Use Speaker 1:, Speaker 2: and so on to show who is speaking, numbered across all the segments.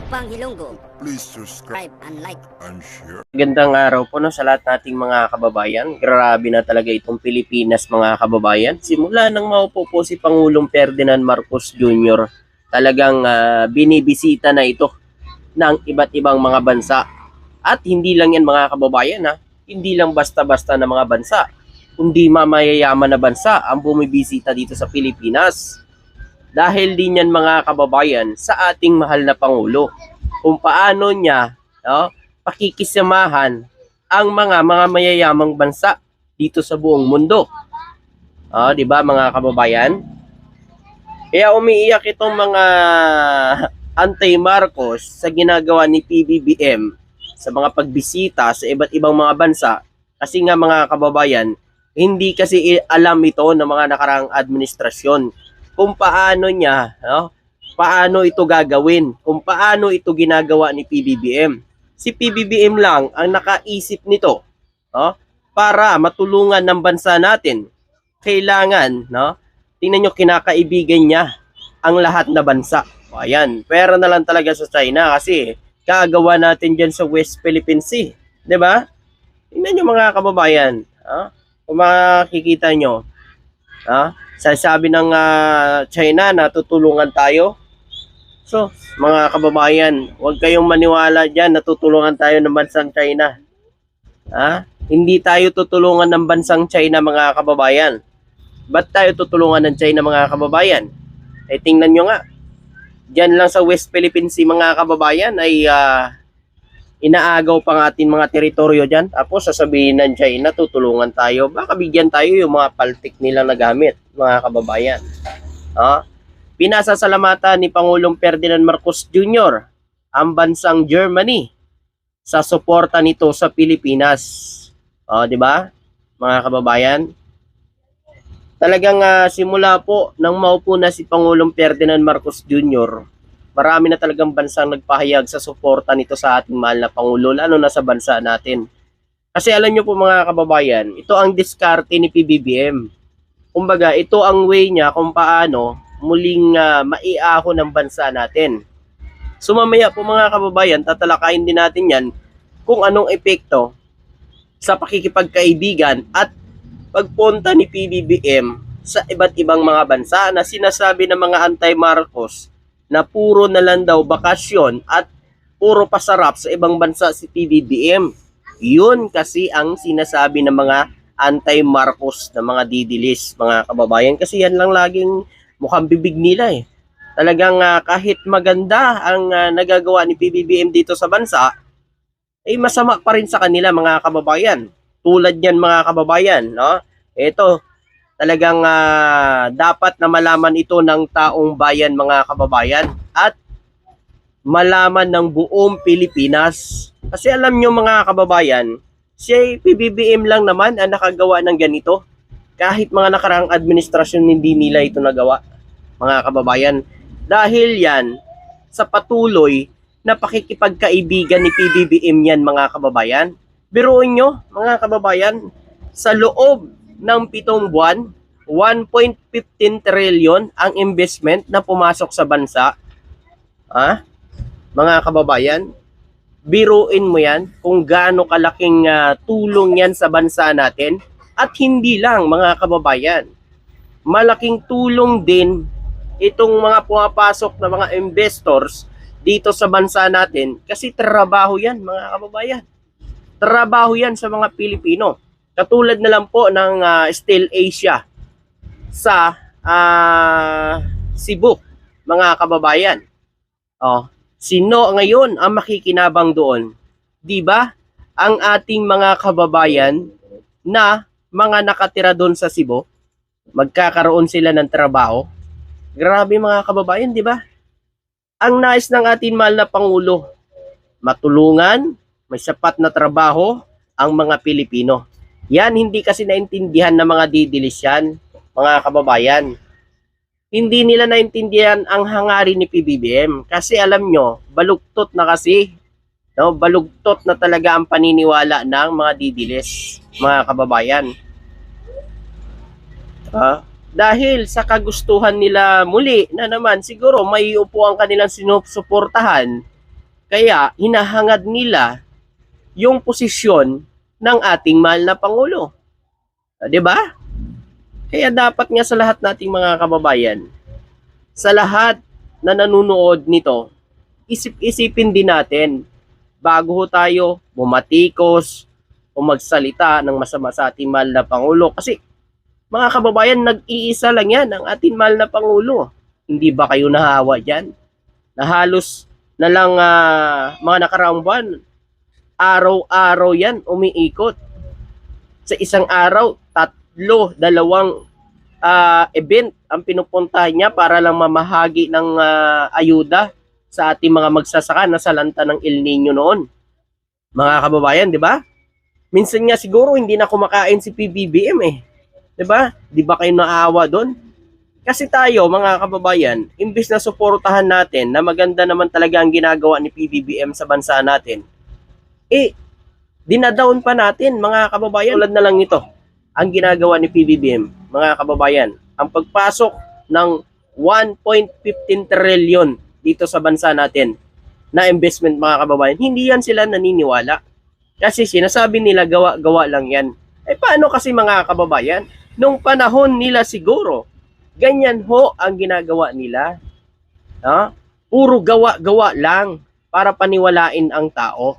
Speaker 1: Upang Hilonggo,
Speaker 2: Please subscribe
Speaker 1: and like.
Speaker 2: and share.
Speaker 3: Magandang araw po no, sa lahat nating mga kababayan. Grabe na talaga itong Pilipinas mga kababayan. Simula nang maupo po si Pangulong Ferdinand Marcos Jr., talagang binibisita na ito ng iba't ibang mga bansa. At hindi lang yan mga kababayan ha, hindi lang basta-basta na mga bansa, kundi mamayayaman na bansa ang bumibisita dito sa Pilipinas. Dahil din yan mga kababayan sa ating mahal na Pangulo, kung paano niya pakikisamahan ang mga mayayamang bansa dito sa buong mundo. Di ba mga kababayan? Kaya umiiyak itong mga anti-Marcos sa ginagawa ni PBBM sa mga pagbisita sa iba't ibang mga bansa. Kasi nga mga kababayan, hindi kasi alam ito ng mga nakaraang administrasyon kung paano niya, paano ito gagawin, kung paano ito ginagawa ni PBBM. Si PBBM lang ang nakaisip nito para matulungan ng bansa natin. Kailangan, tingnan nyo, kinakaibigan niya ang lahat na bansa. Ayan, pera na lang talaga sa China kasi kagawa natin dyan sa West Philippine Sea. Diba? Tingnan nyo mga kababayan. Kung makikita nyo, sasabi ng China na tutulungan tayo. So, mga kababayan, huwag kayong maniwala dyan na tutulungan tayo ng bansang China. Hindi tayo tutulungan ng bansang China mga kababayan. Ba't tayo tutulungan ng China mga kababayan? Tingnan nyo nga. Dyan lang sa West Philippine Sea mga kababayan ay inaagaw pa ng ating mga teritoryo dyan. Tapos sasabihin ng China, tutulungan tayo. Baka bigyan tayo yung mga paltik nilang nagamit, mga kababayan. Pinasasalamatan ni Pangulong Ferdinand Marcos Jr. ang bansang Germany sa suporta nito sa Pilipinas. Di ba, mga kababayan? Talagang simula po nang maupo na si Pangulong Ferdinand Marcos Jr., marami na talagang bansang nagpahayag sa suporta nito sa ating mahal na Pangulo, lalo na sa bansa natin. Kasi alam nyo po mga kababayan, ito ang diskarte ni PBBM. Kumbaga, ito ang way niya kung paano muling maiaho ng bansa natin. So mamaya po mga kababayan, tatalakayin din natin yan kung anong epekto sa pakikipagkaibigan at pagpunta ni PBBM sa iba't ibang mga bansa na sinasabi ng mga anti-Marcos na puro na lang daw bakasyon at puro pasarap sa ibang bansa si PBBM. Yun kasi ang sinasabi ng mga anti-Marcos na mga didilis, mga kababayan. Kasi yan lang laging mukhang bibig nila eh. Talagang kahit maganda ang nagagawa ni PBBM dito sa bansa, ay masama pa rin sa kanila mga kababayan. Tulad yan mga kababayan. Ito, talagang dapat na malaman ito ng taong bayan mga kababayan at malaman ng buong Pilipinas. Kasi alam nyo mga kababayan, si PBBM lang naman ang nakagawa ng ganito. Kahit mga nakaraang administrasyon hindi nila ito nagawa mga kababayan. Dahil yan sa patuloy na pakikipagkaibigan ni PBBM yan mga kababayan. Biruin nyo mga kababayan, sa loob ng 7 buwan, 1.15 trillion ang investment na pumasok sa bansa. Mga kababayan, biruin mo yan kung gaano kalaking tulong yan sa bansa natin. At hindi lang mga kababayan, malaking tulong din itong mga pumapasok na mga investors dito sa bansa natin kasi trabaho yan mga kababayan. Trabaho yan sa mga Pilipino. Katulad na lang po ng Steel Asia sa Cebu, mga kababayan. Sino ngayon ang makikinabang doon? 'Di ba? Ang ating mga kababayan na mga nakatira doon sa Cebu, magkakaroon sila ng trabaho. Grabe mga kababayan, 'di ba? Ang nais ng ating mahal na Pangulo, matulungan, may sapat na trabaho ang mga Pilipino. Yan, hindi kasi naintindihan ng mga didilis yan, mga kababayan. Hindi nila naintindihan ang hangarin ni PBBM. Kasi alam nyo, balugtot na kasi. Balugtot na talaga ang paniniwala ng mga didilis, mga kababayan. Dahil sa kagustuhan nila muli na naman, siguro may upo ang kanilang sinusuportahan Kaya hinahangad nila yung posisyon ng ating mahal na Pangulo. 'Di ba? Kaya dapat nga sa lahat nating mga kababayan, sa lahat na nanonood nito, isip-isipin din natin bago ho tayo bumatikos o magsalita ng masama sa ating mahal na Pangulo. Kasi mga kababayan, nag-iisa lang yan ang ating mahal na Pangulo. Hindi ba kayo nahawa dyan? Na halos na lang mga nakaraang buwan, araw-araw yan umiikot. Sa isang araw, 2 event ang pinupuntahan niya para lang mamahagi ng ayuda sa ating mga magsasaka na salanta ng El Nino noon. Mga kababayan, di ba? Minsan nga siguro hindi na kumakain si PBBM eh. Di ba? Di ba kayo naawa doon? Kasi tayo, mga kababayan, imbis na suportahan natin na maganda naman talaga ang ginagawa ni PBBM sa bansa natin, dinadown pa natin, mga kababayan. Tulad na lang ito, ang ginagawa ni PBBM, mga kababayan, ang pagpasok ng 1.15 trillion dito sa bansa natin na investment, mga kababayan, hindi yan sila naniniwala. Kasi sinasabi nila gawa-gawa lang yan. Paano kasi, mga kababayan? Nung panahon nila siguro, ganyan ho ang ginagawa nila. Puro gawa-gawa lang para paniwalain ang tao.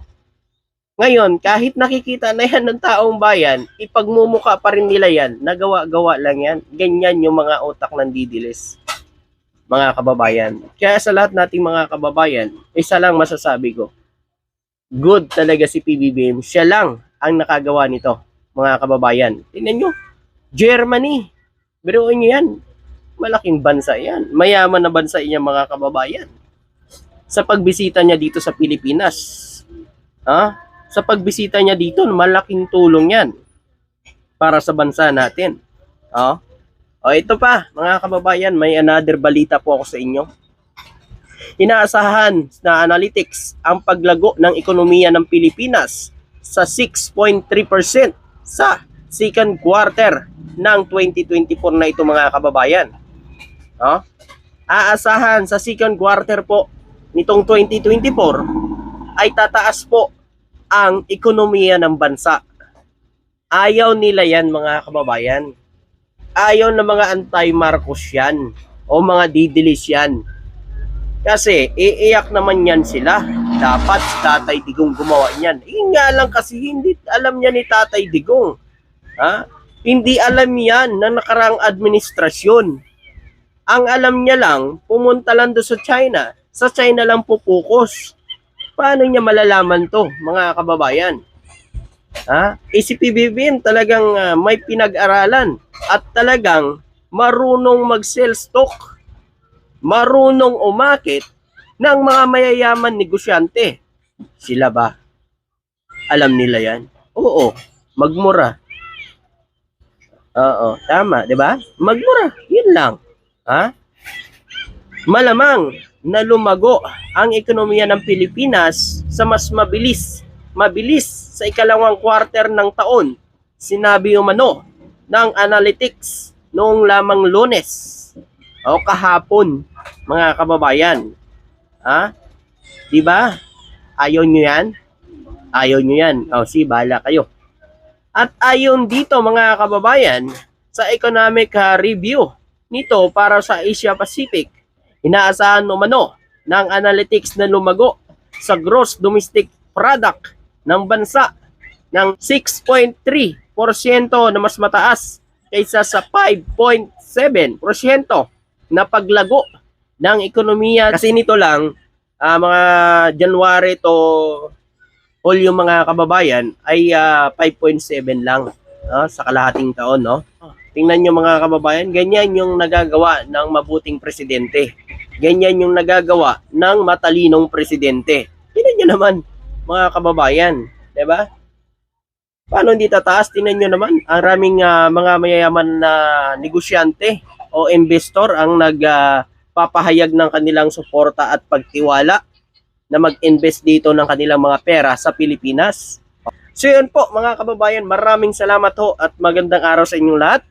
Speaker 3: Ngayon, kahit nakikita na yan ng taong bayan, ipagmumuka pa rin nila yan, nagawa-gawa lang yan. Ganyan yung mga utak ng didilis, mga kababayan. Kaya sa lahat nating mga kababayan, isa lang masasabi ko, good talaga si PBBM. Siya lang ang nakagawa nito, mga kababayan. Tingnan nyo, Germany. Biruin nyo yan. Malaking bansa yan. Mayaman na bansa yan, mga kababayan. Sa pagbisita niya dito sa Pilipinas, sa pagbisita niya dito, malaking tulong yan para sa bansa natin. Ito pa, mga kababayan, may another balita po ako sa inyo. Inaasahan na analytics ang paglago ng ekonomiya ng Pilipinas sa 6.3% sa second quarter ng 2024 na ito, mga kababayan. Aasahan sa second quarter po nitong 2024 ay tataas po ang ekonomiya ng bansa. Ayaw nila yan, mga kababayan. Ayaw ng mga anti-Marcos yan o mga didilis yan. Kasi iiyak naman yan sila. Dapat si Tatay Digong gumawa niyan. Nga lang kasi hindi alam niya ni Tatay Digong. Hindi alam yan ng nakaraang administrasyon. Ang alam niya lang, pumunta lang doon sa China. Sa China lang pupukus. Paano niya malalaman to, mga kababayan? Si PBBM talagang may pinag-aralan at talagang marunong mag-sell stock, marunong umakit ng mga mayayaman negosyante. Sila ba? Alam nila yan? Oo, magmura. Oo, tama, di ba? Magmura, yun lang. Malamang na lumago ang ekonomiya ng Pilipinas sa mas mabilis sa ikalawang quarter ng taon. Sinabi umano ng analytics noong lamang Lunes o kahapon, mga kababayan. Di ba? Ayaw nyo yan? Ayaw nyo yan. Bahala kayo. At ayon dito, mga kababayan, sa economic review nito para sa Asia Pacific, inaasahan umano ng analytics na lumago sa gross domestic product ng bansa ng 6.3% na mas mataas kaysa sa 5.7% na paglago ng ekonomiya. Kasi nito lang, mga January to Hulyo, mga kababayan, ay 5.7 lang sa kalahating taon. Tingnan nyo, mga kababayan, ganyan yung nagagawa ng mabuting presidente. Ganyan yung nagagawa ng matalinong presidente. Tingnan nyo naman, mga kababayan. Diba? Paano hindi tataas? Tingnan nyo naman, ang raming mga mayayaman na negosyante o investor ang nagpapahayag ng kanilang suporta at pagtiwala na mag-invest dito ng kanilang mga pera sa Pilipinas. So yun po, mga kababayan, maraming salamat ho at magandang araw sa inyong lahat.